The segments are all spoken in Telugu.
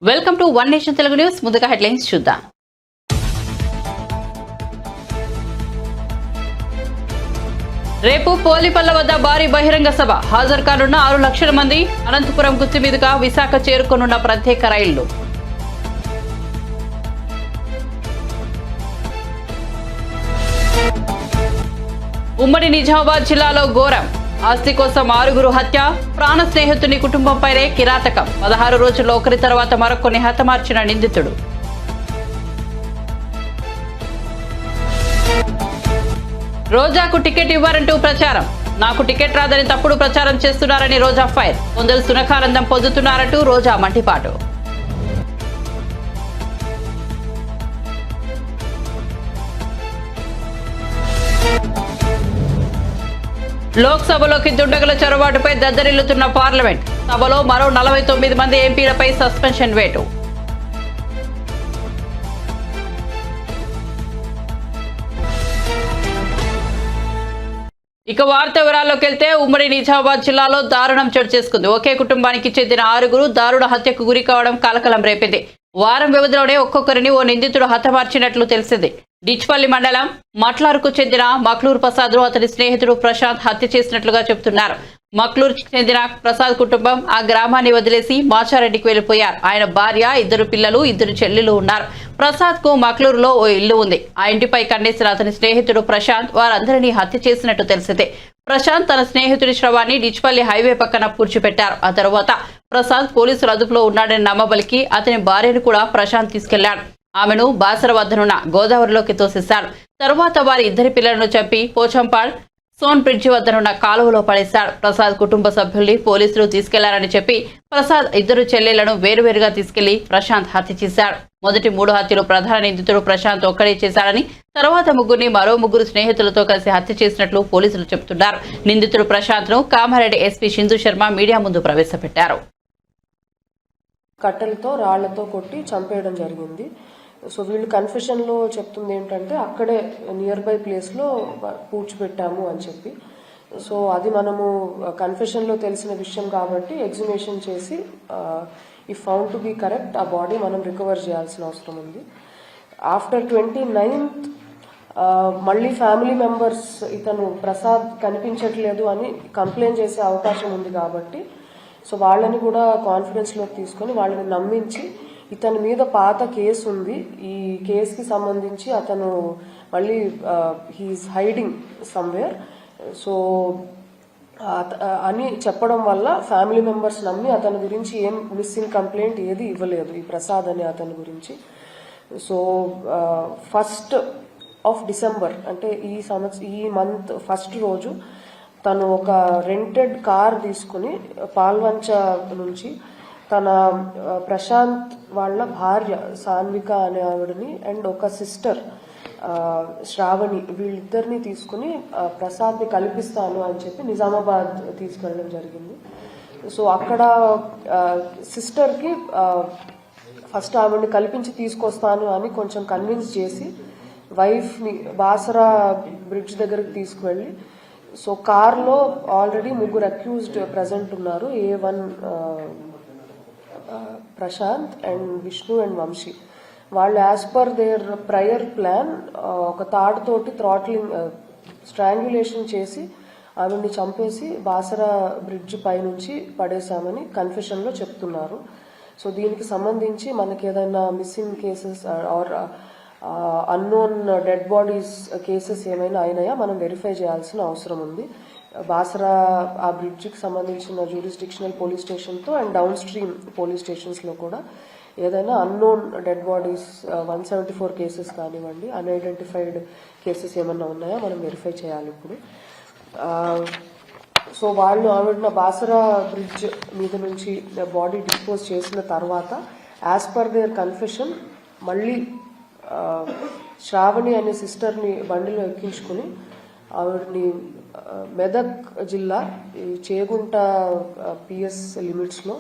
Welcome to one nation Telugu news. ముందుగా హెడ్లైన్స్ చూద్దాం. రేపు పోలిపల్ల వద్ద భారీ బహిరంగ సభ. హాజరు కానున్న 6 లక్షల మంది. అనంతపురం గుత్తి మీదుగా విశాఖ చేరుకోనున్న ప్రత్యేక రైళ్లు. ఉమ్మడి నిజామాబాద్ జిల్లాలో ఘోరం. ఆస్తి కోసం 6గురు హత్య. ప్రాణ స్నేహితుని కుటుంబంపైనే కిరాతకం. 16 రోజుల్లో ఒకరి తర్వాత మరొకరిని హతమార్చిన నిందితుడు. రోజాకు టికెట్ ఇవ్వారంటూ ప్రచారం. నాకు టికెట్ రాదని తప్పుడు ప్రచారం చేస్తున్నారని రోజా ఫైర్. కొందరు సునకానందం పొందుతున్నారంటూ రోజా మండిపాటు. లోక్సభలోకి దుండగుల చొరబాటుపై దద్దరిల్లుతున్న పార్లమెంట్. సభలో మరో 49 మంది ఎంపీలపై సస్పెన్షన్ వేటు. ఇక వార్త వివరాల్లోకి వెళ్తే ఉమ్మడి నిజామాబాద్ జిల్లాలో దారుణం చోటు చేసుకుంది. ఒకే కుటుంబానికి చెందిన 6గురు దారుణ హత్యకు గురి కావడం కలకలం రేపింది. వారం వ్యవధిలోనే ఒక్కొక్కరిని ఓ నిందితుడు హతమార్చినట్లు తెలిసింది. డిచ్పల్లి మండలం మట్లార్కు చెందిన మక్లూర్ ప్రసాద్ అతని స్నేహితుడు ప్రశాంత్ హత్య చేసినట్లుగా చెబుతున్నారు. మక్లూర్ చెందిన ప్రసాద్ కుటుంబం ఆ గ్రామాన్ని వదిలేసి మాచారెడ్డికి వెళ్లిపోయారు. ఆయన భార్య, 2 పిల్లలు, 2 చెల్లెలు ఉన్నారు. ప్రసాద్ కు మక్లూరులో ఓ ఇల్లు ఉంది. ఆ ఇంటిపై కన్నేసిన అతని స్నేహితుడు ప్రశాంత్ వారందరినీ హత్య చేసినట్టు తెలిసిందే. ప్రశాంత్ తన స్నేహితుడి శవాన్ని డిచ్పల్లి హైవే పక్కన పూడ్చిపెట్టారు. ఆ తర్వాత ప్రసాద్ పోలీసుల అదుపులో ఉన్నాడని నమ్మబలికి అతని భార్యను కూడా ప్రశాంత్ తీసుకెళ్లాడు. ఆమెను బాసర వద్దనున్న గోదావరిలోకి తోసేశాడు. తరువాత వారి 2 పిల్లలను చంపి పోచంపాడ్ సోన్ బ్రిడ్జి వద్దనున్న కాలువలో పడేశాడు. ప్రసాద్ కుటుంబ సభ్యుల్ని పోలీసులు తీసుకెళ్లారని చెప్పి ప్రసాద్ 2 చెల్లెళ్లను వేరువేరుగా తీసుకెళ్లి ప్రశాంత్ హత్య చేశాడు. మొదటి 3 హత్యలు ప్రధాన నిందితుడు ప్రశాంత్ ఒక్కడే చేశారని, తర్వాత ముగ్గురిని మరో 3 స్నేహితులతో కలిసి హత్య చేసినట్లు పోలీసులు చెబుతున్నారు. నిందితుడు ప్రశాంత్ ను కామారెడ్డి ఎస్పీ సింధు శర్మ మీడియా ముందు ప్రవేశపెట్టారు. కట్టెలతో రాళ్లతో కొట్టి చంపేయడం జరిగింది. సో వీళ్ళు కన్ఫెషన్లో చెప్తుంది ఏంటంటే అక్కడే నియర్ బై ప్లేస్లో పూడ్చిపెట్టాము అని చెప్పి. సో అది మనము కన్ఫెషన్లో తెలిసిన విషయం కాబట్టి ఎగ్జిమేషన్ చేసి ఈ ఫౌండ్ టు బి కరెక్ట్ ఆ బాడీ మనం రికవర్ చేయాల్సిన అవసరం ఉంది. ఆఫ్టర్ 29th మళ్ళీ ఫ్యామిలీ మెంబర్స్ ఇతను ప్రసాద్ కనిపించట్లేదు అని కంప్లైంట్ చేసే అవకాశం ఉంది కాబట్టి సో వాళ్ళని కూడా కాన్ఫిడెన్స్లోకి తీసుకొని వాళ్ళని నమ్మించి ఇతని మీద పాత కేసు ఉంది, ఈ కేసుకి సంబంధించి అతను మళ్ళీ హీఈస్ హైడింగ్ సమ్వేర్ సో అని చెప్పడం వల్ల ఫ్యామిలీ మెంబర్స్ నమ్మి అతని గురించి ఏం మిస్సింగ్ కంప్లైంట్ ఏది ఇవ్వలేదు ఈ ప్రసాద్ అనే అతని గురించి. సో 1st of December అంటే ఈ మంత్ ఫస్ట్ రోజు తను ఒక రెంటెడ్ కార్ తీసుకుని పాల్వంచ నుంచి తన ప్రశాంత్ వాళ్ళ భార్య సాన్విక అనే ఆవిడని అండ్ ఒక సిస్టర్ శ్రావణి వీళ్ళిద్దరిని తీసుకుని ప్రసాద్ని కల్పిస్తాను అని చెప్పి నిజామాబాద్ తీసుకెళ్ళడం జరిగింది. సో అక్కడ సిస్టర్కి ఫస్ట్ ఆవిడని కల్పించి తీసుకొస్తాను అని కొంచెం కన్విన్స్ చేసి వైఫ్ని బాసరా బ్రిడ్జ్ దగ్గరకు తీసుకువెళ్ళి సో కార్లో ఆల్రెడీ 3 అక్యూజ్డ్ ప్రజెంట్ ఉన్నారు. A1 Prashanth and Vishnu and Vamshi. వాళ్ళు as per their prior plan ఒక తాడుతోటి థ్రాట్లింగ్ స్ట్రాంగ్యులేషన్ చేసి ఆవిడ్ని చంపేసి బాసరా బ్రిడ్జ్ పైనుంచి పడేశామని కన్ఫెషన్లో చెప్తున్నారు. సో దీనికి సంబంధించి మనకి ఏదైనా missing cases or unknown dead bodies cases ఏమైనా అయినాయా మనం వెరిఫై చేయాల్సిన అవసరం ఉంది. బాసరా ఆ బ్రిడ్జికి సంబంధించిన జ్యూరిస్డిక్షనల్ పోలీస్ స్టేషన్తో అండ్ డౌన్ స్ట్రీమ్ పోలీస్ స్టేషన్స్లో కూడా ఏదైనా అన్నోన్ డెడ్ బాడీస్ 174 కేసెస్ కానివ్వండి, అన్ఐడెంటిఫైడ్ కేసెస్ ఏమన్నా ఉన్నాయా మనం వెరిఫై చేయాలి ఇప్పుడు. సో వాళ్ళు ఆవిడ బాసరా బ్రిడ్జ్ మీద నుంచి బాడీ డిస్పోజ్ చేసిన తర్వాత యాజ్ పర్ దేర్ కన్ఫెషన్ మళ్ళీ శ్రావణి అనే సిస్టర్ని బండిలో ఎక్కించుకుని ఆవిడని మెదక్ జిల్లా చేగుంట PS లిమిట్స్లో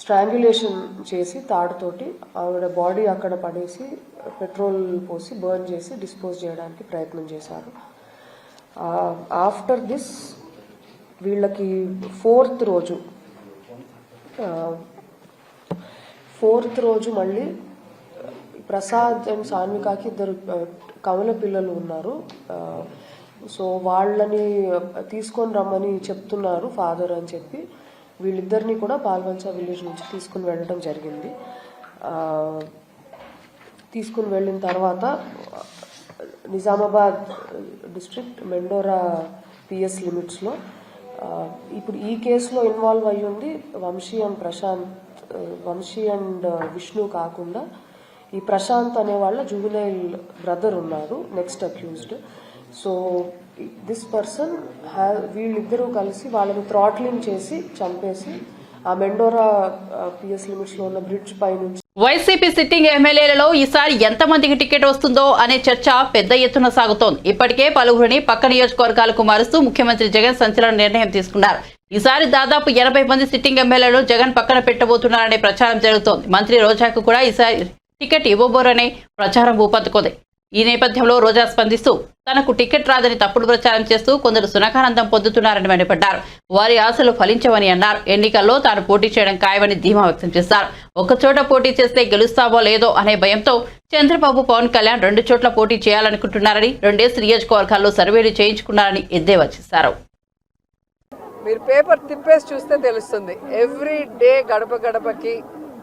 స్ట్రాంగ్యులేషన్ చేసి తాడుతోటి ఆవిడ బాడీ అక్కడ పడేసి పెట్రోల్ పోసి బర్న్ చేసి డిస్పోజ్ చేయడానికి ప్రయత్నం చేశారు. ఆఫ్టర్ దిస్ వీళ్ళకి 4th రోజు 4th రోజు మళ్ళీ ప్రసాద్ అండ్ సాన్వికాకి ఇద్దరు కమల పిల్లలు ఉన్నారు. సో వాళ్ళని తీసుకొని రమ్మని చెప్తున్నారు ఫాదర్ అని చెప్పి వీళ్ళిద్దరిని కూడా పాల్వంచా విలేజ్ నుంచి తీసుకుని వెళ్ళడం జరిగింది. తీసుకుని వెళ్ళిన తర్వాత నిజామాబాద్ డిస్ట్రిక్ట్ మెండోరా పిఎస్ లిమిట్స్లో ఇప్పుడు ఈ కేసులో ఇన్వాల్వ్ అయ్యింది వంశీ అండ్ విష్ణు కాకుండా ఈ ప్రశాంత్ అనే వాళ్ళ జువెనైల్ బ్రదర్ ఉన్నారు next accused. So this person వీళ్ళిద్దరూ కలిసి వాళ్ళని థ్రాట్లింగ్ చేసి చంపేసి ఆ మెండోరా పిఎస్ లిమిట్స్ లో ఉన్న బ్రిడ్జ్ పై నుంచి. వైసీపీ సిట్టింగ్ ఎమ్మెల్యేలలో ఈసారి ఎంతమందికి టికెట్ వస్తుందో అనే చర్చ పెద్ద ఎత్తున సాగుతోంది. ఇప్పటికే పలువురిని పక్క నియోజకవర్గాలకు మారుస్తూ ముఖ్యమంత్రి జగన్ సంచలన నిర్ణయం తీసుకున్నారు. ఈసారి దాదాపు 80 మంది సిట్టింగ్ ఎమ్మెల్యేలను జగన్ పక్కన పెట్టబోతున్నారనే ప్రచారం జరుగుతోంది. మంత్రి రోజాకు కూడా ఈసారి టికెట్ ఇవ్వబోరనే ప్రచారం ఊపందుకుంది. ఈ నేపథ్యంలో రోజా స్పందిస్తూ తనకు టికెట్ రాదని తప్పుడు ప్రచారం చేస్తూ కొందరు సునకానందం పొందుతున్నారని మండిపడ్డారు. వారి ఆశలు ఫలించవని అన్నారు. ఎన్నికల్లో తాను పోటీ చేయడం ఖాయమని ధీమా వ్యక్తం చేశారు. ఒక్కచోట పోటీ చేస్తే గెలుస్తావో లేదో అనే భయంతో చంద్రబాబు పవన్ కళ్యాణ్ 2 చోట్ల పోటీ చేయాలనుకుంటున్నారని 2 నియోజకవర్గాల్లో సర్వేలు చేయించుకున్నారని ఎద్దేవా చేశారు. మీరు పేపర్ తిప్పేసి చూస్తే తెలుస్తుంది. ఎవ్రీ డే గడప గడపకి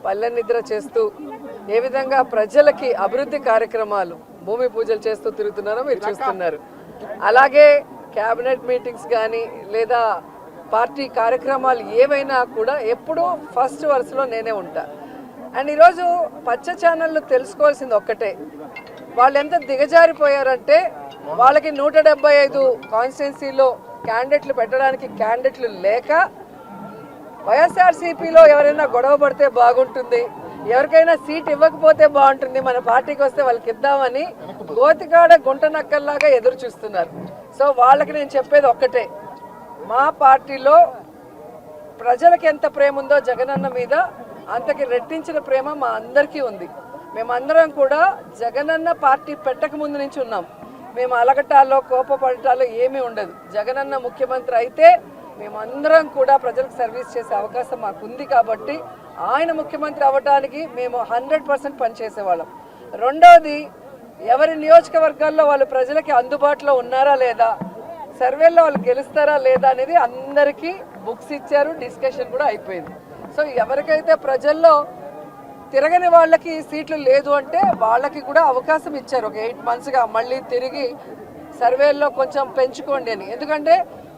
పల్లె నిద్ర చేస్తూ ఏ విధంగా ప్రజలకి అభివృద్ధి కార్యక్రమాలు భూమి పూజలు చేస్తూ తిరుగుతున్నారో మీరు చూస్తున్నారు. అలాగే క్యాబినెట్ మీటింగ్స్ కానీ లేదా పార్టీ కార్యక్రమాలు ఏవైనా కూడా ఎప్పుడూ ఫస్ట్ వరుసలో నేనే ఉంటా. అండ్ ఈరోజు పచ్చ ఛానళ్ళు తెలుసుకోవాల్సింది ఒక్కటే, వాళ్ళు ఎంత దిగజారిపోయారంటే వాళ్ళకి 175 కాన్స్టిట్యున్సీలో క్యాండిడేట్లు పెట్టడానికి క్యాండిడేట్లు లేక వైఎస్ఆర్సీపీలో ఎవరైనా గొడవ పడితే బాగుంటుంది, ఎవరికైనా సీట్ ఇవ్వకపోతే బాగుంటుంది, మన పార్టీకి వస్తే వాళ్ళకి ఇద్దామని గోతికాడ గుంట నక్కల్లాగా ఎదురు చూస్తున్నారు. సో వాళ్ళకి నేను చెప్పేది ఒక్కటే, మా పార్టీలో ప్రజలకి ఎంత ప్రేమ ఉందో జగనన్న మీద అంతకి రెట్టించిన ప్రేమ మా అందరికీ ఉంది. మేమందరం కూడా జగనన్న పార్టీ పెట్టక ముందు నుంచి ఉన్నాం. మేము అలగటాల్లో కోపపడటాల్లో ఏమీ ఉండదు. జగనన్న ముఖ్యమంత్రి అయితే మేమందరం కూడా ప్రజలకు సర్వీస్ చేసే అవకాశం మాకుంది కాబట్టి ఆయన ముఖ్యమంత్రి అవ్వడానికి మేము 100% పనిచేసేవాళ్ళం. రెండవది, ఎవరి నియోజకవర్గాల్లో వాళ్ళు ప్రజలకి అందుబాటులో ఉన్నారా లేదా, సర్వేల్లో వాళ్ళు గెలుస్తారా లేదా అనేది అందరికీ బుక్స్ ఇచ్చారు, డిస్కషన్ కూడా అయిపోయింది. సో ఎవరికైతే ప్రజల్లో తిరగని వాళ్ళకి సీట్లు లేదు అంటే వాళ్ళకి కూడా అవకాశం ఇచ్చారు. ఒక 8 monthsగా మళ్ళీ తిరిగి సర్వేల్లో కొంచెం పెంచుకోండి అని. ఎందుకంటే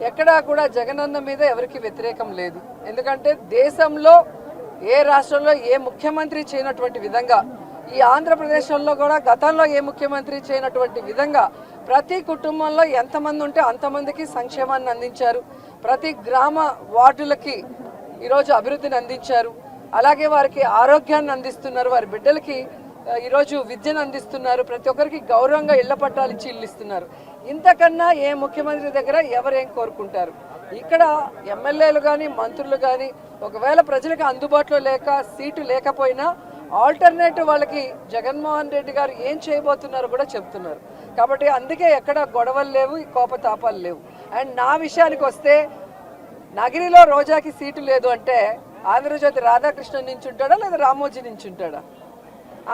ఎక్కడా కూడా జగనన్న మీద ఎవరికి వ్యతిరేకం లేదు. ఎందుకంటే దేశంలో ఏ రాష్ట్రంలో ఏ ముఖ్యమంత్రి చేయనటువంటి విధంగా, ఈ ఆంధ్రప్రదేశ్లో కూడా గతంలో ఏ ముఖ్యమంత్రి చేయనటువంటి విధంగా ప్రతి కుటుంబంలో ఎంతమంది ఉంటే అంతమందికి సంక్షేమాన్ని అందించారు. ప్రతి గ్రామ వార్డులకి ఈరోజు అభివృద్ధిని అందించారు. అలాగే వారికి ఆరోగ్యాన్ని అందిస్తున్నారు, వారి బిడ్డలకి ఈరోజు విద్యను అందిస్తున్నారు, ప్రతి ఒక్కరికి గౌరవంగా ఇళ్ల పట్టాలు ఇచ్చి ఇల్లు ఇస్తున్నారు. ఇంతకన్నా ఏ ముఖ్యమంత్రి దగ్గర ఎవరేం కోరుకుంటారు? ఇక్కడ ఎమ్మెల్యేలు కానీ మంత్రులు కానీ ఒకవేళ ప్రజలకు అందుబాటులో లేక సీటు లేకపోయినా ఆల్టర్నేటివ్ వాళ్ళకి జగన్మోహన్ రెడ్డి గారు ఏం చేయబోతున్నారో కూడా చెప్తున్నారు. కాబట్టి అందుకే ఎక్కడ గొడవలు లేవు, కోపతాపాలు లేవు. అండ్ నా విషయానికి వస్తే, నగిరిలో రోజాకి సీటు లేదు అంటే ఆంధ్రజ్యోతి రాధాకృష్ణ నించుంటాడా లేదా రామోజీ నించుంటాడా?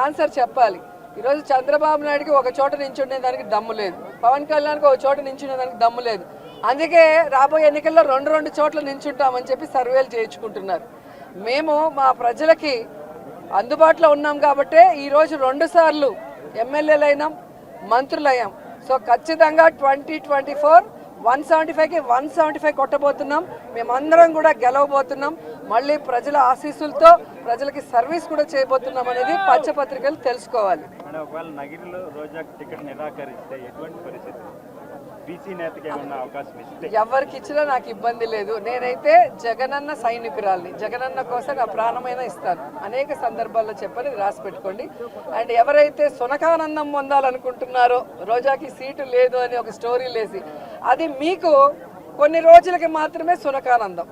ఆన్సర్ చెప్పాలి. ఈరోజు చంద్రబాబు నాయుడుకి ఒక చోట నించుండే దానికి దమ్ము లేదు, పవన్ కళ్యాణ్కి ఒక చోట నించునే దానికి దమ్ము లేదు. అందుకే రాబోయే ఎన్నికల్లో 2 చోట్ల నించుంటామని చెప్పి సర్వేలు చేయించుకుంటున్నారు. మేము మా ప్రజలకి అందుబాటులో ఉన్నాం కాబట్టే ఈరోజు 2 సార్లు ఎమ్మెల్యేలైనాం, మంత్రులయ్యాం. సో ఖచ్చితంగా 2024 175కి 175 కొట్టబోతున్నాం. మేమందరం కూడా గెలవబోతున్నాం. మళ్ళీ ప్రజల ఆశీస్సులతో ప్రజలకి సర్వీస్ కూడా చేయబోతున్నాం అనేది పచ్చపత్రికలు తెలుసుకోవాలి. ఎవరికి ఇచ్చినా నాకు ఇబ్బంది లేదు. నేనైతే జగనన్న సైనికురాల్ని, జగనన్న కోసం నా ప్రాణమైన ఇస్తాను. అనేక సందర్భాల్లో చెప్పని రాసి పెట్టుకోండి. అండ్ ఎవరైతే సునకానందం పొందాలనుకుంటున్నారో రోజాకి సీటు లేదు అని ఒక స్టోరీ లేసి, అది మీకు కొన్ని రోజులకి మాత్రమే సునకానందం.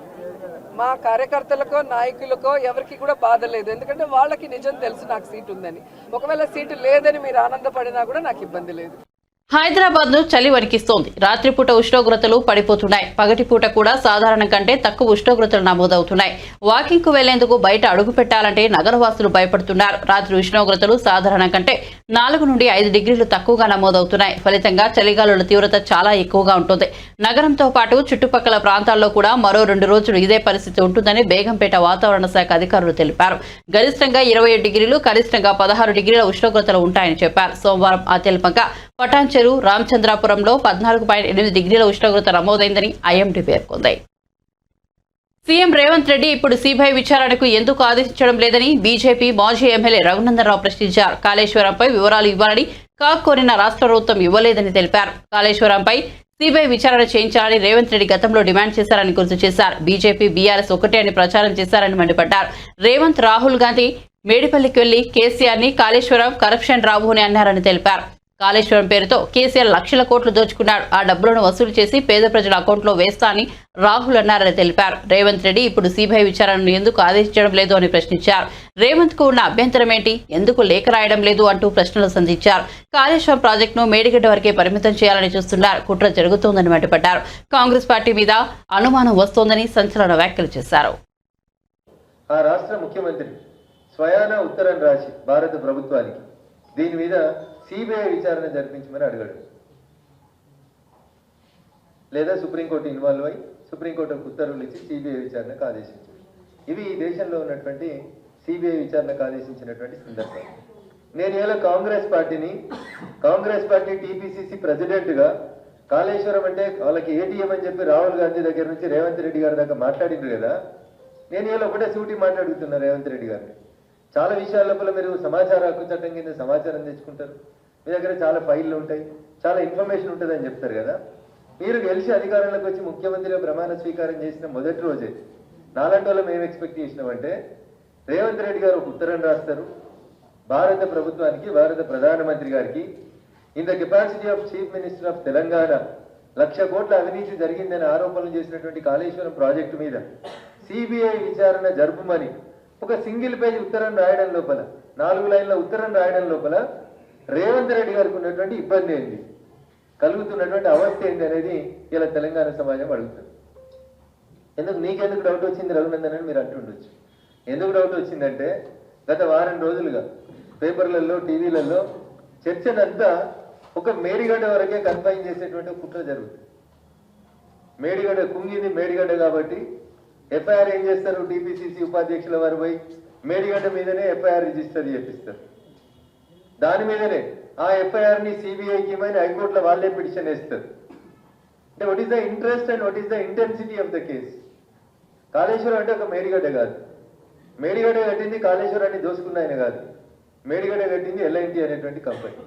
మా కార్యకర్తలకో నాయకులకో ఎవరికి కూడా బాధ లేదు. ఎందుకంటే వాళ్ళకి నిజం తెలుసు నాకు సీటు ఉందని. ఒకవేళ సీటు లేదని మీరు ఆనందపడినా కూడా నాకు ఇబ్బంది లేదు. హైదరాబాద్ ను చలి వణికిస్తోంది. రాత్రిపూట ఉష్ణోగ్రతలు పడిపోతున్నాయి. పగటిపూట కూడా సాధారణం కంటే తక్కువ ఉష్ణోగ్రతలు నమోదవుతున్నాయి. వాకింగ్ కు వెళ్లేందుకు బయట అడుగు పెట్టాలంటే నగరవాసులు భయపడుతున్నారు. రాత్రి ఉష్ణోగ్రతలు సాధారణం కంటే 4 నుండి 5 డిగ్రీలు తక్కువగా నమోదవుతున్నాయి. ఫలితంగా చలిగాలుల తీవ్రత చాలా ఎక్కువగా ఉంటుంది. నగరంతో పాటు చుట్టుపక్కల ప్రాంతాల్లో కూడా మరో 2 రోజులు ఇదే పరిస్థితి ఉంటుందని బేగంపేట వాతావరణ శాఖ అధికారులు తెలిపారు. గరిష్టంగా 27 డిగ్రీలు, కనిష్టంగా 16 డిగ్రీల ఉష్ణోగ్రతలు ఉంటాయని చెప్పారు. సోమవారం అత్యల్పంగా పటాన్చెరు, రామచంద్రాపురంలో 14.8 డిగ్రీల ఉష్ణోగ్రత నమోదైందని ఐఎండీ పేర్కొంది. సీఎం రేవంత్ రెడ్డి ఇప్పుడు సిబిఐ విచారణకు ఎందుకు ఆదేశించడం లేదని బీజేపీ మాజీ ఎమ్మెల్యే రఘునందనరావు ప్రశ్నించారు. కాళేశ్వరంపై వివరాలు ఇవ్వాలని కాగ్ కోరిన రాష్ట్ర ప్రభుత్వం ఇవ్వలేదని తెలిపారు. కాళేశ్వరంపై సిబిఐ విచారణ చేయించాలని రేవంత్ రెడ్డి గతంలో డిమాండ్ చేశారని గుర్తు చేశారు. బీజేపీ, బీఆర్ఎస్ ఒకటే అని ప్రచారం చేశారని మండిపడ్డారు. రేవంత్, రాహుల్ గాంధీ మేడిపల్లికి వెళ్లి కేసీఆర్ ని కాళేశ్వరం కరప్షన్ రావు అని అన్నారని తెలిపారు. కాళేశ్వరం పేరుతో కేసీఆర్ లక్షల కోట్లు దోచుకున్నాడు. ఆ డబ్బులను వసూలు చేసి పేద ప్రజల అకౌంట్లో వేస్తా అని రాహుల్ అన్నారని తెలిపారు. రేవంత్ రెడ్డి ఇప్పుడు సిబిఐ విచారణను ఎందుకు ఆదేశించడం లేదు అని ప్రశ్నించారు. రేవంత్ కు ఉన్న అభ్యంతరం ఏంటి, ఎందుకు లేఖ రాయడం లేదు అంటూ ప్రశ్నలు సంధించారు. కాళేశ్వరం ప్రాజెక్టును మేడిగడ్డ వరకే పరిమితం చేయాలని చూస్తున్నారు. కుట్ర జరుగుతోందని మండిపడ్డారు. కాంగ్రెస్ పార్టీ మీద అనుమానం వస్తోందని సంచలన వ్యాఖ్యలు చేశారు. ఆ రాష్ట్ర ముఖ్యమంత్రి స్వయాన ఉత్తరం రాసి భారత ప్రభుత్వానికి దీని మీద సిబిఐ విచారణ జరిపించమని అడిగాడు. లేదా సుప్రీంకోర్టు ఇన్వాల్వ్ అయి సుప్రీంకోర్టు ఉత్తర్వులు ఇచ్చి సిబిఐ విచారణకు ఆదేశించారు. ఇవి ఈ దేశంలో ఉన్నటువంటి సిబిఐ విచారణకు ఆదేశించినటువంటి సందర్భం. నేను ఇలా కాంగ్రెస్ పార్టీ టీపీసీసీ ప్రెసిడెంట్గా కాళేశ్వరం అంటే వాళ్ళకి ఏటీఎం అని చెప్పి రాహుల్ గాంధీ దగ్గర నుంచి రేవంత్ రెడ్డి గారి దాకా మాట్లాడిండ్రు కదా. నేను ఇలా ఒకటే సూటి మాట్లాడుతున్నా రేవంత్ రెడ్డి గారిని. చాలా విషయాల లోపల మీరు సమాచార హక్కు చట్టం కింద సమాచారం తెచ్చుకుంటారు. మీ దగ్గర చాలా ఫైళ్ళు ఉంటాయి, చాలా ఇన్ఫర్మేషన్ ఉంటుంది అని చెప్తారు కదా. మీరు గెలిచి అధికారంలోకి వచ్చి ముఖ్యమంత్రిగా ప్రమాణ స్వీకారం చేసిన మొదటి రోజే నాలాంటి వాళ్ళు మేము ఎక్స్పెక్ట్ చేసినామంటే రేవంత్ రెడ్డి గారు ఒక ఉత్తరం రాస్తారు భారత ప్రభుత్వానికి, భారత ప్రధానమంత్రి గారికి. In the capacity of chief minister of Telangana 1,00,000 కోట్ల అవినీతి జరిగిందని ఆరోపణలు చేసినటువంటి కాళేశ్వరం ప్రాజెక్టు మీద సిబిఐ విచారణ జరుపుమని ఒక సింగిల్ పేజ్ ఉత్తరం రాయడం లోపల, 4 లైన్ల ఉత్తరం రాయడం లోపల రేవంత్ రెడ్డి గారికి ఉన్నటువంటి ఇబ్బంది ఏంటి, కలుగుతున్నటువంటి అవస్థ ఏంటి అనేది ఇలా తెలంగాణ సమాజం అడుగుతుంది. నీకెందుకు డౌట్ వచ్చింది రఘునందన్ అని మీరు అంటుండొచ్చు. ఎందుకు డౌట్ వచ్చిందంటే గత వారం రోజులుగా పేపర్లలో, టీవీలలో చర్చనంతా ఒక మేడిగడ్డ వరకే కన్ఫైన్ చేసేటువంటి కుట్ర జరుగుతుంది. మేడిగడ్డ కుంగింది మేడిగడ్డ కాబట్టి ఎఫ్ఐఆర్ ఏం చేస్తారు, టీపీసీసీ ఉపాధ్యక్షుల వారు పోయి మేడిగడ్డ మీదనే ఎఫ్ఐఆర్ రిజిస్టర్ చేపిస్తారు. దాని మీదనే ఆ ఎఫ్ఐఆర్ని సిబిఐకి ఇవ్వని హైకోర్టులో వాళ్ళే పిటిషన్ వేస్తారు. అంటే what is the interest and what is the intensity of the case. Kaleshwaram అంటే ఒక మేడిగడ్డ కాదు. మేడిగడ్డ కట్టింది కాళేశ్వరాన్ని దోసుకున్న ఆయన కాదు. మేడిగడ్డ కట్టింది ఎల్ఐన్టీ అనేటువంటి కంపెనీ.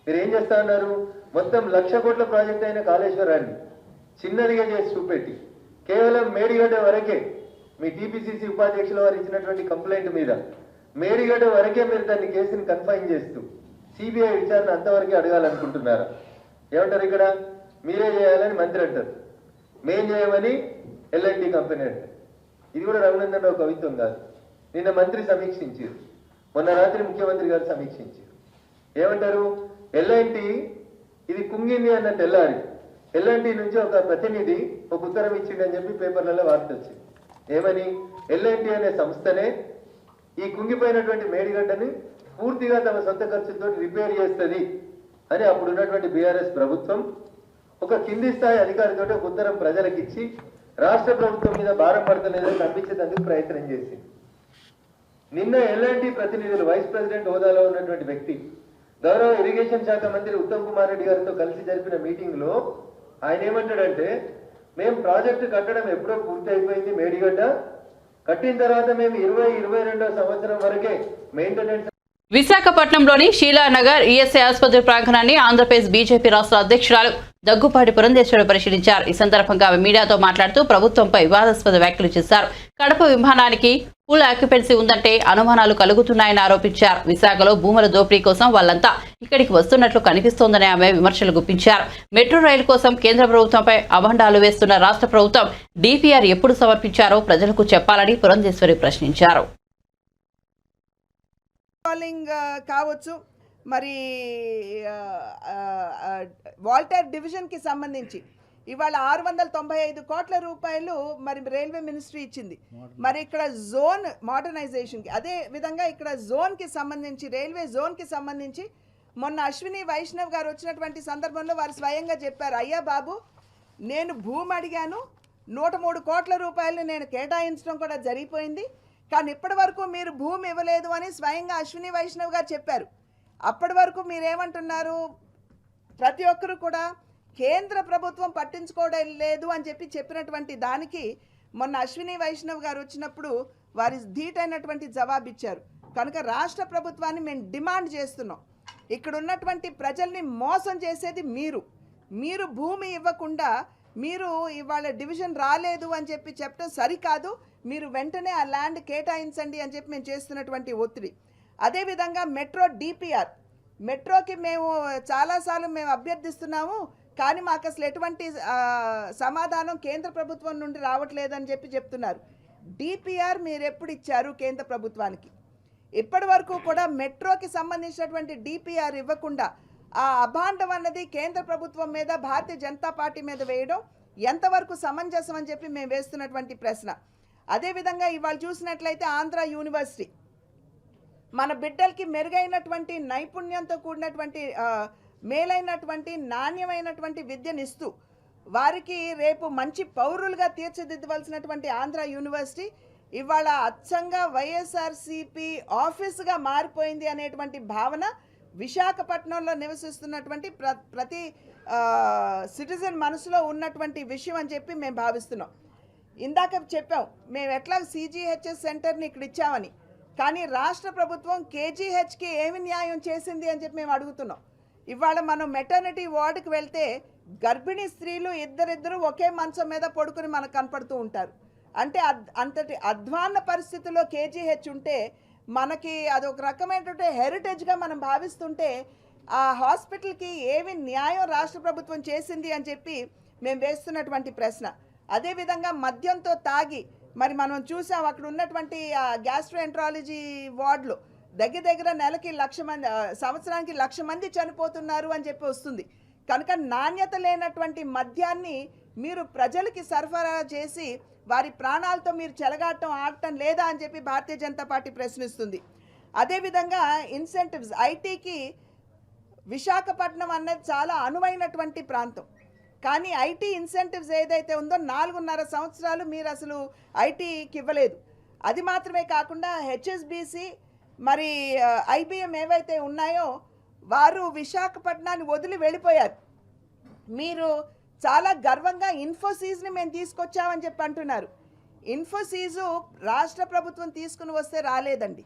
మీరు ఏం చేస్తా ఉన్నారు, మొత్తం 1,00,000 కోట్ల ప్రాజెక్ట్ అయిన కాళేశ్వరాన్ని చిన్నదిగా చేసి చూపెట్టి కేవలం మేడిగడ్డ వరకే మీ టీపీసీసీ ఉపాధ్యక్షుల వారు ఇచ్చినటువంటి కంప్లైంట్ మీద మేడిగడ్డ వరకే మీరు దాన్ని కేసుని కన్ఫైన్ చేస్తూ సిబిఐ విచారణ అంతవరకే అడగాలనుకుంటున్నారా? ఏమంటారు ఇక్కడ, మీరే చేయాలని మంత్రి అంటారు, మేం చేయమని ఎల్ఎన్టీ కంపెనీ అంటారు. ఇది కూడా రఘునందన్ రావు కవిత్వం కాదు. నిన్న మంత్రి సమీక్షించారు, మొన్న రాత్రి ముఖ్యమంత్రి గారు సమీక్షించారు. ఏమంటారు, ఎల్ఎన్టీ ఇది కుంగింది అన్న తెల్లారి ఎల్ఎన్టీ నుంచి ఒక ప్రతినిధి ఒక ఉత్తరం ఇచ్చిండని చెప్పి పేపర్లలో వార్త వచ్చింది. ఏమని, ఎల్ఎన్టీ అనే సంస్థనే ఈ కుంగిపోయినటువంటి మేడిగడ్డని పూర్తిగా తమ సొంత ఖర్చుతో రిపేర్ చేస్తుంది అని అప్పుడు ఉన్నటువంటి బీఆర్ఎస్ ప్రభుత్వం ఒక కింది స్థాయి అధికారితో ఒక ఉత్తరం ప్రజలకు ఇచ్చి రాష్ట్ర ప్రభుత్వం మీద భారం పడతలేదని నమ్మించేందుకు ప్రయత్నం చేసింది. నిన్న ఎల్ఎన్టీ ప్రతినిధులు వైస్ ప్రెసిడెంట్ హోదాలో ఉన్నటువంటి వ్యక్తి గౌరవ ఇరిగేషన్ శాఖ మంత్రి ఉత్తమ్ కుమార్ రెడ్డి గారితో కలిసి జరిపిన మీటింగ్ లో ఆయన ఏమంటాడంటే, మేము ప్రాజెక్టు కట్టడం ఎప్పుడో పూర్తి అయిపోయింది, మేడిగడ్డ కట్టిన తర్వాత మేము 2022వ సంవత్సరం వరకే మెయింటెనెన్స్. విశాఖపట్నంలోని షీలానగర్ ఈఎస్ఐ ఆసుపత్రి ప్రాంగణాన్ని ఆంధ్రప్రదేశ్ బీజేపీ రాష్ట్ర అధ్యక్షురాలు దగ్గుపాటి పురంధేశ్వరి పరిశీలించారు. ఈ సందర్భంగా మీడియాతో మాట్లాడుతూ ప్రభుత్వంపై వివాదాస్పద వ్యాఖ్యలు చేశారు. కడప విమానానికి ఫుల్ ఆక్యుపెన్సీ ఉందంటే అనుమానాలు కలుగుతున్నాయని ఆరోపించారు. విశాఖలో భూముల దోపిడీ కోసం వాళ్ళంతా ఇక్కడికి వస్తున్నట్లు కనిపిస్తోందని ఆమె విమర్శలు గుప్పించారు. మెట్రో రైలు కోసం కేంద్ర ప్రభుత్వంపై అభండాలు వేస్తున్న రాష్ట్ర ప్రభుత్వం డిపిఆర్ ఎప్పుడు సమర్పించారో ప్రజలకు చెప్పాలని పురంధేశ్వరి ప్రశ్నించారు. కావచ్చు, మరి వాల్టర్ డివిజన్కి సంబంధించి ఇవాళ 695 కోట్ల రూపాయలు మరి రైల్వే మినిస్ట్రీ ఇచ్చింది. మరి ఇక్కడ జోన్ మోడర్నైజేషన్కి, అదే విధంగా ఇక్కడ జోన్కి సంబంధించి, రైల్వే జోన్కి సంబంధించి మొన్న అశ్విని వైష్ణవ్ గారు వచ్చినటువంటి సందర్భంలో వారు స్వయంగా చెప్పారు, అయ్యా బాబు నేను భూమి అడిగాను, 103 కోట్ల రూపాయలు నేను కేటాయించడం కూడా జరిగిపోయింది, కానీ ఇప్పటి వరకు మీరు భూమి ఇవ్వలేదు అని స్వయంగా అశ్విని వైష్ణవ్ గారు చెప్పారు. అప్పటి వరకు మీరేమంటున్నారు, ప్రతి ఒక్కరు కూడా కేంద్ర ప్రభుత్వం పట్టించుకోవడం లేదు అని చెప్పినటువంటి దానికి మొన్న అశ్విని వైష్ణవ్ గారు వచ్చినప్పుడు వారి ధీటైనటువంటి జవాబు ఇచ్చారు. కనుక రాష్ట్ర ప్రభుత్వాన్ని మేము డిమాండ్ చేస్తున్నాం, ఇక్కడ ఉన్నటువంటి ప్రజల్ని మోసం చేసేది మీరు భూమి ఇవ్వకుండా మీరు ఇవాళ డివిజన్ రాలేదు అని చెప్పడం సరికాదు, మీరు వెంటనే ఆ ల్యాండ్ కేటాయించండి అని చెప్పి మేము చేస్తున్నటువంటి ఒత్తిడి. అదేవిధంగా మెట్రోకి మేము చాలాసార్లు మేము అభ్యర్థిస్తున్నాము, కానీ మాకు అసలు ఎటువంటి సమాధానం కేంద్ర ప్రభుత్వం నుండి రావట్లేదని చెప్తున్నారు. డిపిఆర్ మీరు ఎప్పుడు ఇచ్చారు కేంద్ర ప్రభుత్వానికి? ఇప్పటి వరకు కూడా మెట్రోకి సంబంధించినటువంటి డిపిఆర్ ఇవ్వకుండా ఆ అభాండం అన్నది కేంద్ర ప్రభుత్వం మీద, భారతీయ జనతా పార్టీ మీద వేయడం ఎంతవరకు సమంజసం అని చెప్పి మేము వేస్తున్నటువంటి ప్రశ్న. అదేవిధంగా ఇవాళ చూసినట్లయితే ఆంధ్ర యూనివర్సిటీ మన బిడ్డలకి మెరుగైనటువంటి నైపుణ్యంతో కూడినటువంటి మేలైనటువంటి నాణ్యమైనటువంటి విద్యనిస్తూ వారికి రేపు మంచి పౌరులుగా తీర్చిదిద్దవలసినటువంటి ఆంధ్ర యూనివర్సిటీ ఇవాళ అచ్చంగా వైఎస్ఆర్సీపీ ఆఫీసుగా మారిపోయింది అనేటువంటి భావన విశాఖపట్నంలో నివసిస్తున్నటువంటి ప్రతి సిటిజన్ మనసులో ఉన్నటువంటి విషయం అని చెప్పి మేము భావిస్తున్నాం. ఇందాక చెప్పాం మేము ఎట్లా సిజిహెచ్ఎస్ సెంటర్ని ఇక్కడ ఇచ్చామని, కానీ రాష్ట్ర ప్రభుత్వం కేజీహెచ్కి ఏమి న్యాయం చేసింది అని చెప్పి మేము అడుగుతున్నాం. ఇవాళ మనం మెటర్నిటీ వార్డుకి వెళ్తే గర్భిణీ స్త్రీలు ఇద్దరిద్దరు ఒకే మంచం మీద పడుకుని మనకు కనపడుతూ ఉంటారు. అంటే అంతటి అధ్వాన్న పరిస్థితుల్లో కేజీహెచ్ ఉంటే మనకి అదొక రకమైనటువంటి హెరిటేజ్గా మనం భావిస్తుంటే ఆ హాస్పిటల్కి ఏమి న్యాయం రాష్ట్ర ప్రభుత్వం చేసింది అని చెప్పి మేము వేస్తున్నటువంటి ప్రశ్న. అదేవిధంగా మద్యంతో తాగి మరి మనం చూసాం అక్కడ ఉన్నటువంటి గ్యాస్ట్రోఎంట్రాలజీ వార్డులో దగ్గర నెలకి 1,00,000 మంది, సంవత్సరానికి 1,00,000 మంది చనిపోతున్నారు అని చెప్పి వస్తుంది. కనుక నాణ్యత లేనటువంటి మద్యాన్ని మీరు ప్రజలకి సరఫరా చేసి వారి ప్రాణాలతో మీరు చెలగాటం ఆడటం లేదా అని చెప్పి భారతీయ జనతా పార్టీ ప్రశ్నిస్తుంది. అదేవిధంగా ఇన్సెంటివ్స్, ఐటీకి విశాఖపట్నం అన్నది చాలా అనువైనటువంటి ప్రాంతం, కానీ ఐటీ ఇన్సెంటివ్స్ ఏదైతే ఉందో 4.5 సంవత్సరాలు మీరు అసలు ఐటీకి ఇవ్వలేదు. అది మాత్రమే కాకుండా హెచ్ఎస్బిసి మరి ఐబిఎం ఏవైతే ఉన్నాయో వారు విశాఖపట్నాన్ని వదిలి వెళ్ళిపోయారు. మీరు చాలా గర్వంగా ఇన్ఫోసిస్ని మేము తీసుకొచ్చామని చెప్పి అంటున్నారు. ఇన్ఫోసిసు రాష్ట్ర ప్రభుత్వం తీసుకుని వస్తే రాలేదండి.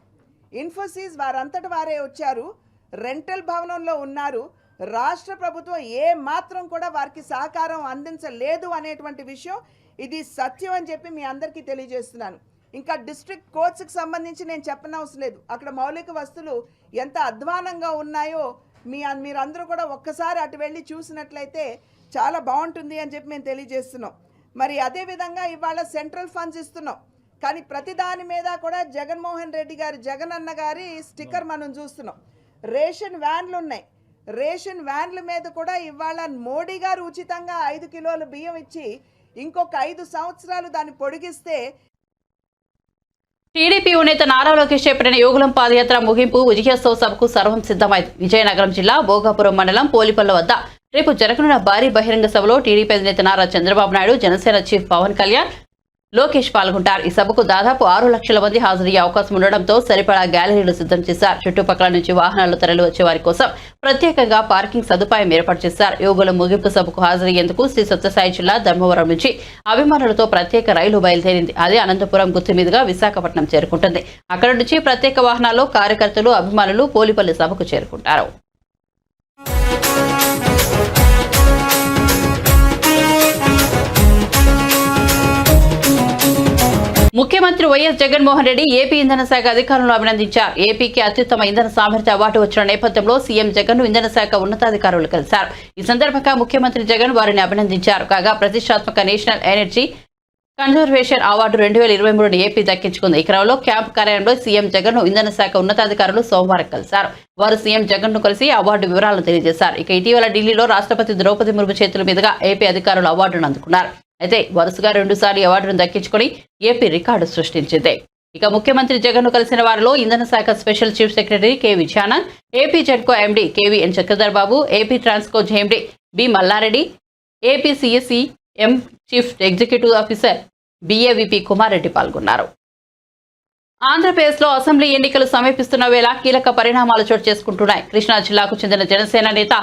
ఇన్ఫోసిస్ వారంతటి వారే వచ్చారు, రెంటల్ భవనంలో ఉన్నారు. రాష్ట్ర ప్రభుత్వం ఏ మాత్రం కూడా వారికి సహకారం అందించలేదు అనేటువంటి విషయం ఇది సత్యం అని చెప్పి మీ అందరికీ తెలియజేస్తున్నాను. ఇంకా డిస్ట్రిక్ట్ కోర్ట్స్కి సంబంధించి నేను చెప్పనవసరం లేదు, అక్కడ మౌలిక వస్తువులు ఎంత అధ్వానంగా ఉన్నాయో మీరందరూ కూడా ఒక్కసారి అటు వెళ్ళి చూసినట్లయితే చాలా బాగుంటుంది అని చెప్పి మేము తెలియజేస్తున్నాం. మరి అదేవిధంగా ఇవాళ సెంట్రల్ ఫండ్స్ ఇస్తున్నాం, కానీ ప్రతి దాని మీద కూడా జగన్మోహన్ రెడ్డి గారి, జగన్ అన్న గారి స్టిక్కర్ మనం చూస్తున్నాం. రేషన్ వ్యాన్లు ఉన్నాయి, రేషన్ వ్యాన్ల మీద కూడా ఇవాళ మోడీ గారు ఉచితంగా 5 కిలోల బియ్యం ఇచ్చి ఇంకొక 5 సంవత్సరాలు దాన్ని పొడిగిస్తే టీడీపీ నేత నారా లోకేష్ చేపట్టిన యోగులం పాదయాత్ర ముగింపు విజయోత్సవ సభకు సర్వం సిద్ధమైంది. విజయనగరం జిల్లా భోగాపురం మండలం పోలిపల్ల వద్ద రేపు జరగనున్న భారీ బహిరంగ సభలో టీడీపీ అధినేత నారా చంద్రబాబు నాయుడు, జనసేన చీఫ్ పవన్ కళ్యాణ్, లోకేష్ పాల్గొంటారు. ఈ సభకు దాదాపు 6 లక్షల మంది హాజరయ్యే అవకాశం ఉండడంతో సరిపడా గ్యాలరీలు సిద్ధం చేశారు. చుట్టుపక్కల నుంచి వాహనాలు తరలి వచ్చే వారి కోసం ప్రత్యేకంగా పార్కింగ్ సదుపాయం ఏర్పాటు చేశారు. యోగుల ముగింపు సభకు హాజరయ్యేందుకు శ్రీ సత్యసాయి జిల్లా ధర్మవరం నుంచి అభిమానులతో ప్రత్యేక రైలు బయలుదేరింది. అదే అనంతపురం గుత్తి మీదుగా విశాఖపట్నం చేరుకుంటుంది. అక్కడి నుంచి ప్రత్యేక వాహనాల్లో కార్యకర్తలు, అభిమానులు పోలిపల్లి సభకు చేరుకుంటారు. ముఖ్యమంత్రి వైఎస్ జగన్మోహన్ రెడ్డి ఏపీ ఇంధన శాఖ అధికారులను అభినందించారు. ఏపీకి అత్యుత్తమ ఇంధన సామర్థ్య అవార్డు వచ్చిన నేపథ్యంలో సీఎం జగన్ ఇంధన శాఖ ఉన్నతాధికారులు కలిశారు. ఈ సందర్భంగా ముఖ్యమంత్రి జగన్ వారిని అభినందించారు. కాగా ప్రతిష్టాత్మక national energy conservation award 2023 AP దక్కించుకుంది. ఈ క్రమంలో క్యాంప్ కార్యాలయంలో సీఎం జగన్ ను ఇంధన శాఖ ఉన్నతాధికారులు సోమవారం కలిశారు. వారు సీఎం జగన్ ను కలిసి అవార్డు వివరాలను తెలియజేశారు. ఇక ఇటీవల ఢిల్లీలో రాష్ట్రపతి ద్రౌపది ముర్ము చేతుల మీదుగా ఏపీ అధికారులు అవార్డును అందుకున్నారు. అయితే వరుసగా 2 సార్లు అవార్డును దక్కించుకుని ఏపీ రికార్డు సృష్టించింది. ఇక ముఖ్యమంత్రి జగన్ ను కలిసిన వారిలో ఇంధన శాఖ special chief secretary K Vijayanand, AP Genco MD KVN Chakradhar Babu, AP Transco MD B Mallareddy, AP CSC M chief executive officer BAVP Kumar Reddy పాల్గొన్నారు. ఆంధ్రప్రదేశ్లో అసెంబ్లీ ఎన్నికలు సమీపిస్తున్న వేళ కీలక పరిణామాలు చోటు చేసుకుంటున్నాయి. కృష్ణా జిల్లాకు చెందిన జనసేన నేత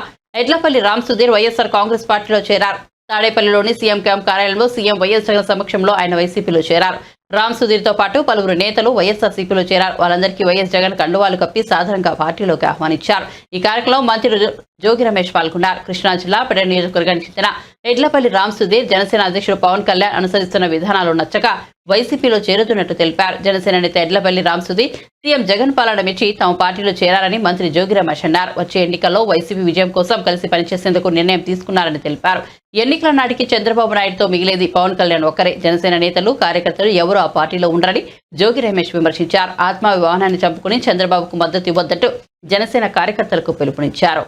ఎడ్లపల్లి రామ్ సుధీర్ వైఎస్ఆర్ కాంగ్రెస్ పార్టీలో చేరారు. తాడేపల్లిలోని సీఎం క్యాంప్ కార్యాలయంలో సీఎం వైఎస్ జగన్ సమక్షంలో ఆయన వైసీపీలో చేరారు. రామ్ సుధీర్ తో పాటు పలువురు నేతలు వైఎస్ఆర్సీపీలో చేరారు. వాళ్ళందరికీ వైఎస్ జగన్ కండువాలు కప్పి సాధారణంగా పార్టీలోకి ఆహ్వానించారు. ఈ కార్యక్రమంలో మంత్రి జోగి రమేష్ పాల్గొన్నారు. కృష్ణా జిల్లా పెడ నియోజకవర్గానికి చెందిన ఎడ్లపల్లి రామ్ సుధీర్ జనసేన అధ్యక్షుడు పవన్ కళ్యాణ్ అనుసరిస్తున్న విధానాలు నచ్చక వైసీపీలో చేరుతున్నట్టు తెలిపారు. జనసేన నేత ఎడ్లపల్లి రామ్ సుధీర్ సీఎం జగన్ పాలన మెచ్చి తమ పార్టీలో చేరారని మంత్రి జోగి రమేష్ అన్నారు. వచ్చే ఎన్నికల్లో వైసీపీ విజయం కోసం కలిసి పనిచేసేందుకు నిర్ణయం తీసుకున్నారని తెలిపారు. ఎన్నికల నాటికి చంద్రబాబు నాయుడుతో మిగిలేది పవన్ కళ్యాణ్ ఒక్కరే. జనసేన నేతలు కార్యకర్తలు ఎవరు ఆ పార్టీలో ఉండరని జోగి రమేష్ విమర్శించారు. ఆత్మాభిమానాన్ని చంపుకుని చంద్రబాబుకు మద్దతు ఇవ్వొద్దంటూ జనసేన కార్యకర్తలకు పిలుపునిచ్చారు.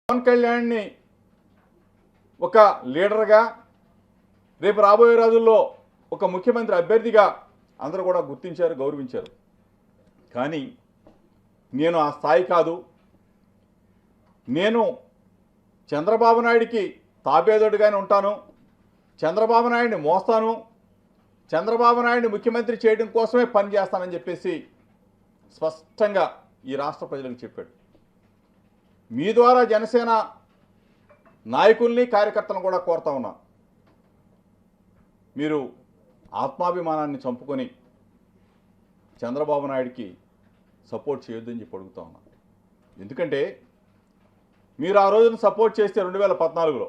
పవన్ కళ్యాణ్ని ఒక లీడర్గా రేపు రాబోయే రోజుల్లో ఒక ముఖ్యమంత్రి అభ్యర్థిగా అందరూ కూడా గుర్తించారు, గౌరవించారు. కానీ నేను ఆ స్థాయి కాదు. నేను చంద్రబాబు నాయుడికి తాబేదోడుగానే ఉంటాను, చంద్రబాబు నాయుడిని మోస్తాను, చంద్రబాబు నాయుడిని ముఖ్యమంత్రి చేయడం కోసమే పనిచేస్తానని చెప్పేసి స్పష్టంగా ఈ రాష్ట్ర ప్రజలకు చెప్పాడు. మీ ద్వారా జనసేన నాయకుల్ని కార్యకర్తలను కూడా కోరుతా ఉన్నా, మీరు ఆత్మాభిమానాన్ని చంపుకొని చంద్రబాబు నాయుడికి సపోర్ట్ చేయొద్దని చెప్పి అడుగుతా ఉన్నా. ఎందుకంటే మీరు ఆ రోజున సపోర్ట్ చేస్తే 2014లో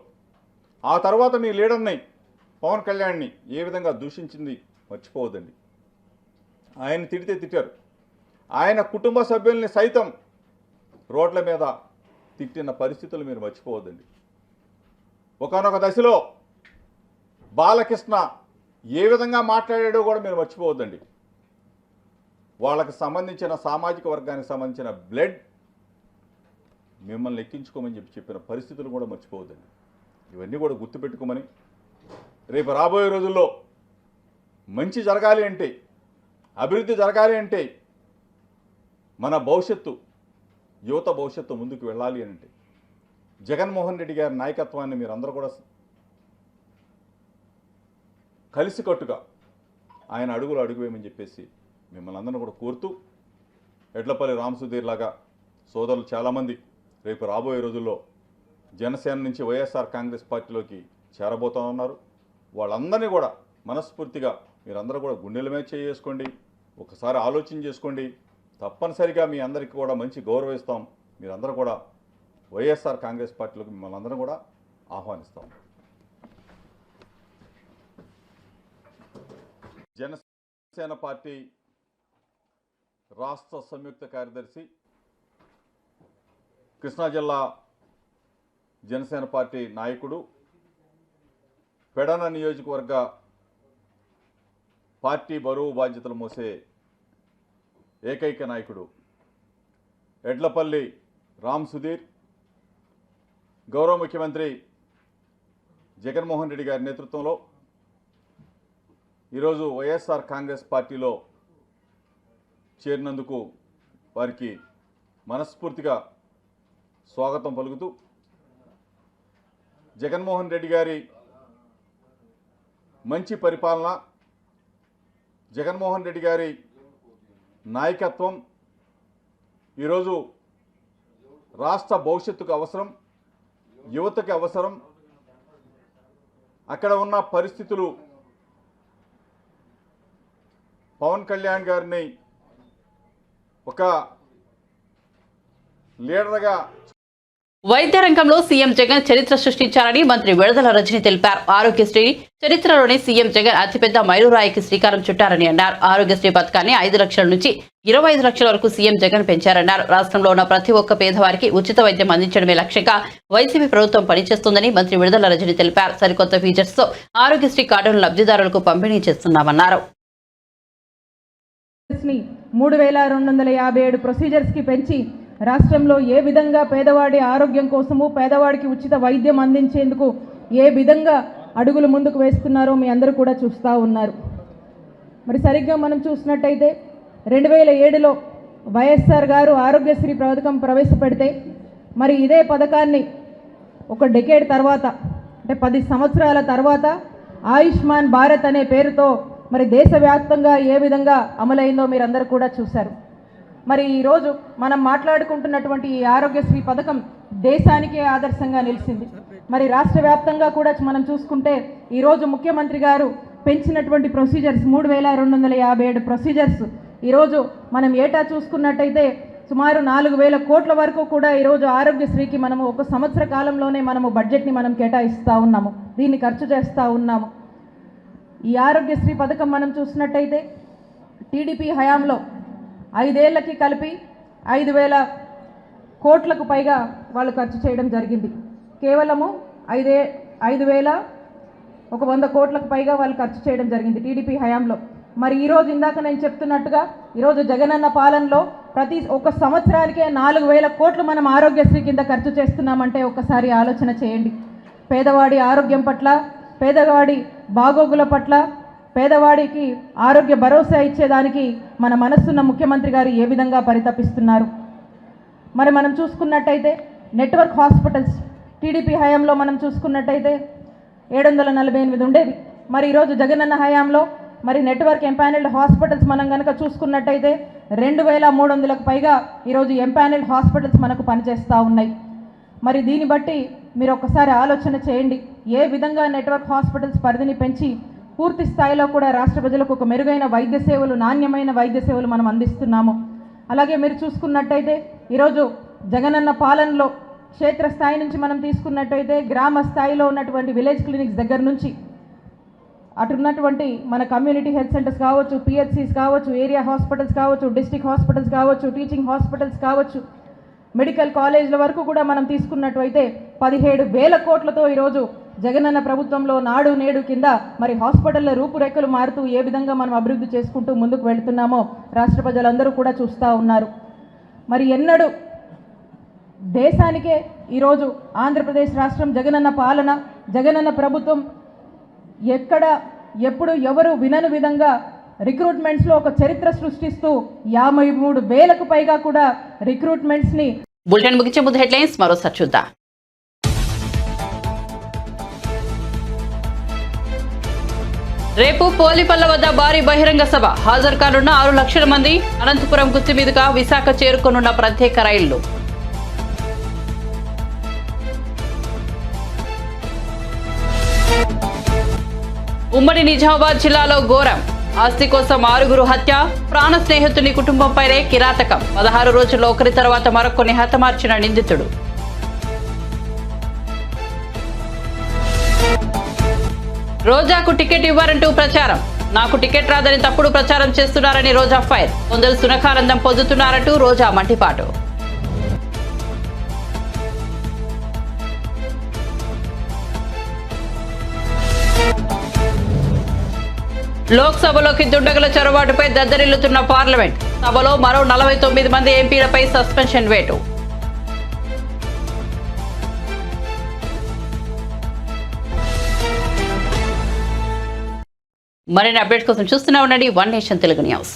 ఆ తర్వాత మీ లీడర్ని పవన్ కళ్యాణ్ని ఏ విధంగా దూషించింది మర్చిపోవద్దండి. ఆయన తిడితే తిట్టారు, ఆయన కుటుంబ సభ్యుల్ని సైతం రోడ్ల మీద తిట్టిన పరిస్థితులు మీరు మర్చిపోవద్దండి. ఒకానొక దశలో బాలకృష్ణ ఏ విధంగా మాట్లాడాడో కూడా మీరు మర్చిపోవద్దండి. వాళ్ళకి సంబంధించిన సామాజిక వర్గానికి సంబంధించిన బ్లడ్ మిమ్మల్ని ఎక్కించుకోమని చెప్పిన పరిస్థితులు కూడా మర్చిపోవద్దండి. ఇవన్నీ కూడా గుర్తుపెట్టుకోమని, రేపు రాబోయే రోజుల్లో మంచి జరగాలి అంటే, అభివృద్ధి జరగాలి అంటే, మన భవిష్యత్తు యువత భవిష్యత్తు ముందుకు వెళ్ళాలి అని అంటే జగన్మోహన్ రెడ్డి గారి నాయకత్వాన్ని మీరందరూ కూడా కలిసికట్టుగా ఆయన అడుగులు అడుగువేయమని చెప్పేసి మిమ్మల్ని అందరినీ కూడా కోరుతూ, ఎడ్లపల్లి రామ్ సుధీర్ లాగా సోదరులు చాలామంది రేపు రాబోయే రోజుల్లో జనసేన నుంచి వైఎస్ఆర్ కాంగ్రెస్ పార్టీలోకి చేరబోతా ఉన్నారు. వాళ్ళందరినీ కూడా మనస్ఫూర్తిగా మీరందరూ కూడా గుండెల మీద చేసుకోండి, ఒకసారి ఆలోచన చేసుకోండి. తప్పనిసరిగా మీ అందరికీ కూడా మంచి గౌరవిస్తాం. మీరందరూ కూడా వైఎస్ఆర్ కాంగ్రెస్ పార్టీలోకి మిమ్మల్ని అందరం కూడా ఆహ్వానిస్తాం. జనసేన పార్టీ రాష్ట్ర సంయుక్త కార్యదర్శి, కృష్ణా జిల్లా జనసేన పార్టీ నాయకుడు, పెడన నియోజకవర్గ పార్టీ బరువు బాధ్యతలు మోసే ఏకైక నాయకుడు ఎడ్లపల్లి రామ్ సుధీర్ గౌరవ ముఖ్యమంత్రి జగన్మోహన్ రెడ్డి గారి నేతృత్వంలో ఈరోజు వైఎస్ఆర్ కాంగ్రెస్ పార్టీలో చేరినందుకు వారికి మనస్ఫూర్తిగా స్వాగతం పలుకుతూ, జగన్మోహన్ రెడ్డి గారి మంచి పరిపాలన, జగన్మోహన్ రెడ్డి గారి నాయకత్వం ఈరోజు రాష్ట్ర భవిష్యత్తుకు అవసరం, యువతకి అవసరం. అక్కడ ఉన్న పరిస్థితులు పవన్ కళ్యాణ్ గారిని ఒక లీడర్గా వైద్య రంగంలో సీఎం జగన్ చరిత్ర సృష్టించారని మంత్రి విడుదల రజని తెలిపారు. ఆరోగ్యశ్రీ చరిత్రలోనే సీఎం జగన్ అతిపెద్ద మైలురాయికి శ్రీకారం చుట్టారని అన్నారు. ఆరోగ్యశ్రీ పథకాన్ని 5 లక్షల నుంచి 25 లక్షల వరకు సీఎం జగన్ పెంచారన్నారు. రాష్ట్రంలో ఉన్న ప్రతి ఒక్క పేదవారికి ఉచిత వైద్యం అందించడమే లక్ష్యంగా వైసీపీ ప్రభుత్వం పనిచేస్తోందని మంత్రి విడుదల రజని తెలిపారు. సరికొత్త ఫీచర్స్ తో ఆరోగ్యశ్రీ కార్డులను లబ్ధిదారులకు పంపిణీ చేస్తున్నామన్నారు. 3257 ప్రొసీజర్స్కి పెంచి రాష్ట్రంలో ఏ విధంగా పేదవాడి ఆరోగ్యం కోసము పేదవాడికి ఉచిత వైద్యం అందించేందుకు ఏ విధంగా అడుగులు ముందుకు వేస్తున్నారో మీ అందరూ కూడా చూస్తూ ఉన్నారు. మరి సరిగ్గా మనం చూసినట్టయితే 2007లో వైఎస్ఆర్ గారు ఆరోగ్యశ్రీ పథకం ప్రవేశపెడితే మరి ఇదే పథకాన్ని ఒక డెకేడ్ తర్వాత అంటే 10 సంవత్సరాల తర్వాత ఆయుష్మాన్ భారత్ అనే పేరుతో మరి దేశవ్యాప్తంగా ఏ విధంగా అమలైందో మీరందరూ కూడా చూశారు. మరి ఈరోజు మనం మాట్లాడుకుంటున్నటువంటి ఈ ఆరోగ్యశ్రీ పథకం దేశానికే ఆదర్శంగా నిలిచింది. మరి రాష్ట్ర వ్యాప్తంగా కూడా మనం చూసుకుంటే ఈరోజు ముఖ్యమంత్రి గారు పెంచినటువంటి ప్రొసీజర్స్ 3257 ప్రొసీజర్స్ ఈరోజు మనం ఏటా చూసుకున్నట్టయితే సుమారు 4000 కోట్ల వరకు కూడా ఈరోజు ఆరోగ్యశ్రీకి మనము ఒక సంవత్సర కాలంలోనే మనము బడ్జెట్ని మనం కేటాయిస్తూ ఉన్నాము, దీన్ని ఖర్చు చేస్తూ ఉన్నాము. ఈ ఆరోగ్యశ్రీ పథకం మనం చూసినట్టయితే టీడీపీ హయాంలో 5 ఏళ్లకి కలిపి 5000 కోట్లకు పైగా వాళ్ళు ఖర్చు చేయడం జరిగింది. కేవలము 5100 కోట్లకు పైగా వాళ్ళు ఖర్చు చేయడం జరిగింది టీడీపీ హయాంలో. మరి ఈరోజు ఇందాక నేను చెప్తున్నట్టుగా ఈరోజు జగనన్న పాలనలో ప్రతి ఒక్క సంవత్సరానికే 4000 కోట్లు మనం ఆరోగ్యశ్రీ కింద ఖర్చు చేస్తున్నామంటే ఒక్కసారి ఆలోచన చేయండి. పేదవాడి ఆరోగ్యం పట్ల, పేదవాడి బాగోగుల పట్ల, పేదవాడికి ఆరోగ్య భరోసా ఇచ్చేదానికి మన మనస్సున్న ముఖ్యమంత్రి గారు ఏ విధంగా పరితపిస్తున్నారు. మరి మనం చూసుకున్నట్టయితే నెట్వర్క్ హాస్పిటల్స్ టీడీపీ హయాంలో మనం చూసుకున్నట్టయితే 748 ఉండేవి. మరి ఈరోజు జగనన్న హయాంలో మరి నెట్వర్క్ ఎంపానల్డ్ హాస్పిటల్స్ మనం కనుక చూసుకున్నట్టయితే 2300కు పైగా ఈరోజు ఎంపానల్డ్ హాస్పిటల్స్ మనకు పనిచేస్తూ ఉన్నాయి. మరి దీన్ని బట్టి మీరు ఒక్కసారి ఆలోచన చేయండి, ఏ విధంగా నెట్వర్క్ హాస్పిటల్స్ పరిధిని పెంచి పూర్తి స్థాయిలో కూడా రాష్ట్ర ప్రజలకు ఒక మెరుగైన వైద్య సేవలు, నాణ్యమైన వైద్య సేవలు మనం అందిస్తున్నాము. అలాగే మీరు చూసుకున్నట్టయితే ఈరోజు జగనన్న పాలనలో క్షేత్రస్థాయి నుంచి మనం తీసుకున్నట్టయితే గ్రామ స్థాయిలో ఉన్నటువంటి విలేజ్ క్లినిక్స్ దగ్గర నుంచి అటున్నటువంటి మన కమ్యూనిటీ హెల్త్ సెంటర్స్ కావచ్చు, పిహెచ్సిస్ కావచ్చు, ఏరియా హాస్పిటల్స్ కావచ్చు, డిస్ట్రిక్ట్ హాస్పిటల్స్ కావచ్చు, టీచింగ్ హాస్పిటల్స్ కావచ్చు, మెడికల్ కాలేజ్ల వరకు కూడా మనం తీసుకున్నట్టయితే 17,000 కోట్లతో ఈరోజు జగనన్న ప్రభుత్వంలో నాడు నేడు కింద మరి హాస్పిటల్ల రూపురేఖలు మారుతూ ఏ విధంగా మనం అభివృద్ధి చేసుకుంటూ ముందుకు వెళుతున్నామో రాష్ట్ర ప్రజలందరూ కూడా చూస్తూ ఉన్నారు. మరి ఎన్నడూ దేశానికే ఈరోజు ఆంధ్రప్రదేశ్ రాష్ట్రం జగనన్న పాలన, జగనన్న ప్రభుత్వం ఎక్కడ ఎప్పుడు ఎవరు వినని విధంగా రిక్రూట్మెంట్స్లో ఒక చరిత్ర సృష్టిస్తూ 53,000కు పైగా కూడా రిక్రూట్మెంట్స్ని. బులెటిన్ ముగించే ముందు హెడ్లైన్స్ మరోసారి చూద్దాం. రేపు పోలిపల్ల వద్ద భారీ బహిరంగ సభ, హాజరు కానున్న 6 లక్షల మంది. అనంతపురం గుత్తి మీదుగా విశాఖ చేరుకోనున్న ప్రత్యేక రైళ్లు. ఉమ్మడి నిజామాబాద్ జిల్లాలో ఘోరం, ఆస్తి కోసం 6గురు హత్య, ప్రాణ స్నేహితుని కుటుంబంపైనే కిరాతకం. 16 రోజుల్లో ఒకరి తర్వాత మరొకరిని హతమార్చిన నిందితుడు. రోజాకు టికెట్ ఇవ్వారంటూ ప్రచారం, నాకు టికెట్ రాదని తప్పుడు ప్రచారం చేస్తున్నారని రోజా ఫైర్. కొందరు సునకానందం పొందుతున్నారంటూ రోజా మంటిపాటు. లోక్సభలోకి దుండగుల చొరబాటుపై దద్దరిల్లుతున్న పార్లమెంట్. సభలో మరో 49 మంది ఎంపీలపై సస్పెన్షన్ వేటు. మరిన్ని అప్డేట్స్ కోసం చూస్తూనే ఉండండి వన్ నేషన్ తెలుగు న్యూస్.